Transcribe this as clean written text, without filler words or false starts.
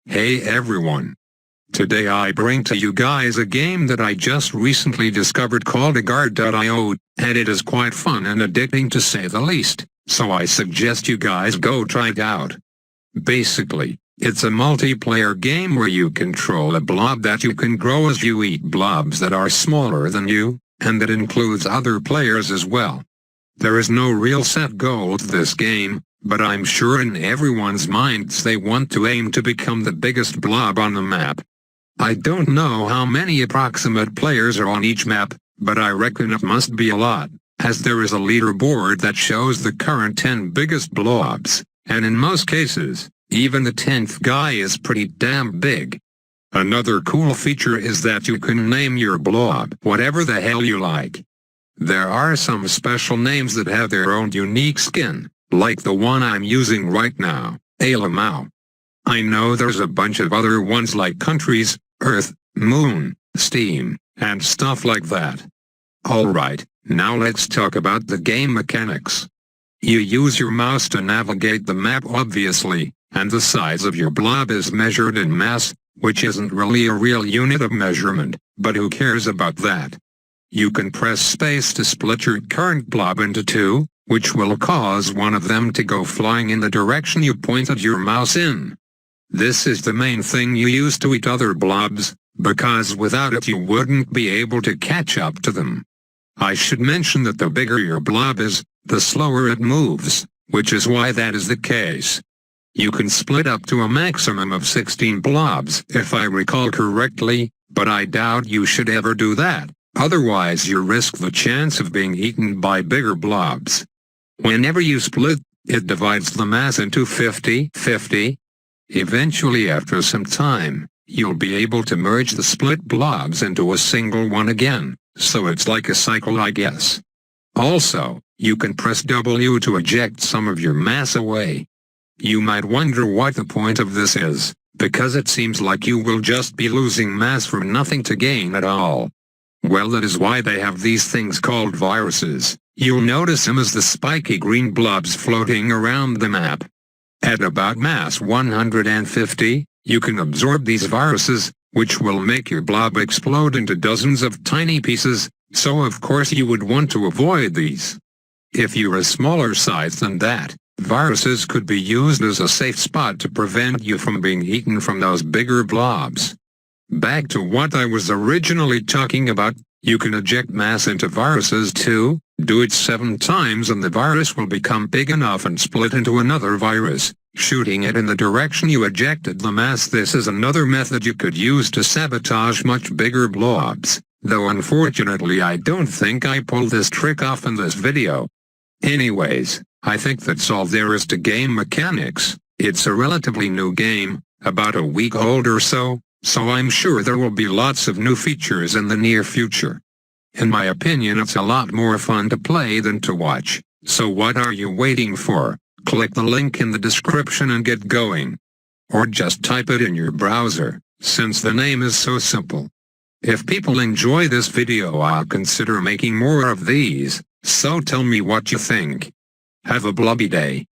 Hey everyone! Today I bring to you guys a game that I just recently discovered called Agar IO, and it is quite fun and addicting to say the least, so I suggest you guys go try it out. Basically, it's a multiplayer game where you control a blob that you can grow as you eat blobs that are smaller than you, and that includes other players as well. There is no real set goal to this game, but I'm sure in everyone's minds they want to aim to become the biggest blob on the map. I don't know how many approximate players are on each map, but I reckon it must be a lot, as there is a leaderboard that shows the current 10 biggest blobs, and in most cases, even the 10th guy is pretty damn big. Another cool feature is that you can name your blob whatever the hell you like. There are some special names that have their own unique skin, like the one I'm using right now, Alamau. I know there's a bunch of other ones like countries, Earth, Moon, Steam, and stuff like that. Alright, now let's talk about the game mechanics. You use your mouse to navigate the map obviously, and the size of your blob is measured in mass, which isn't really a real unit of measurement, but who cares about that? You can press space to split your current blob into two, which will cause one of them to go flying in the direction you pointed your mouse in. This is the main thing you use to eat other blobs, because without it you wouldn't be able to catch up to them. I should mention that the bigger your blob is, the slower it moves, which is why that is the case. You can split up to a maximum of 16 blobs if I recall correctly, but I doubt you should ever do that, otherwise you risk the chance of being eaten by bigger blobs. Whenever you split, it divides the mass into 50-50. Eventually after some time, you'll be able to merge the split blobs into a single one again, so it's like a cycle I guess. Also, you can press W to eject some of your mass away. You might wonder what the point of this is, because it seems like you will just be losing mass for nothing to gain at all. Well, that is why they have these things called viruses. You'll notice them as the spiky green blobs floating around the map. At about mass 150, you can absorb these viruses, which will make your blob explode into dozens of tiny pieces, so of course you would want to avoid these. If you're a smaller size than that, viruses could be used as a safe spot to prevent you from being eaten from those bigger blobs. Back to what I was originally talking about, you can eject mass into viruses too. Do it 7 times and the virus will become big enough and split into another virus, shooting it in the direction you ejected the mass. This is another method you could use to sabotage much bigger blobs, though unfortunately I don't think I pulled this trick off in this video. Anyways, I think that's all there is to game mechanics. It's a relatively new game, about a week old or so I'm sure there will be lots of new features in the near future. In my opinion, it's a lot more fun to play than to watch, so what are you waiting for? Click the link in the description and get going. Or just type it in your browser, since the name is so simple. If people enjoy this video, I'll consider making more of these, so tell me what you think. Have a blobby day.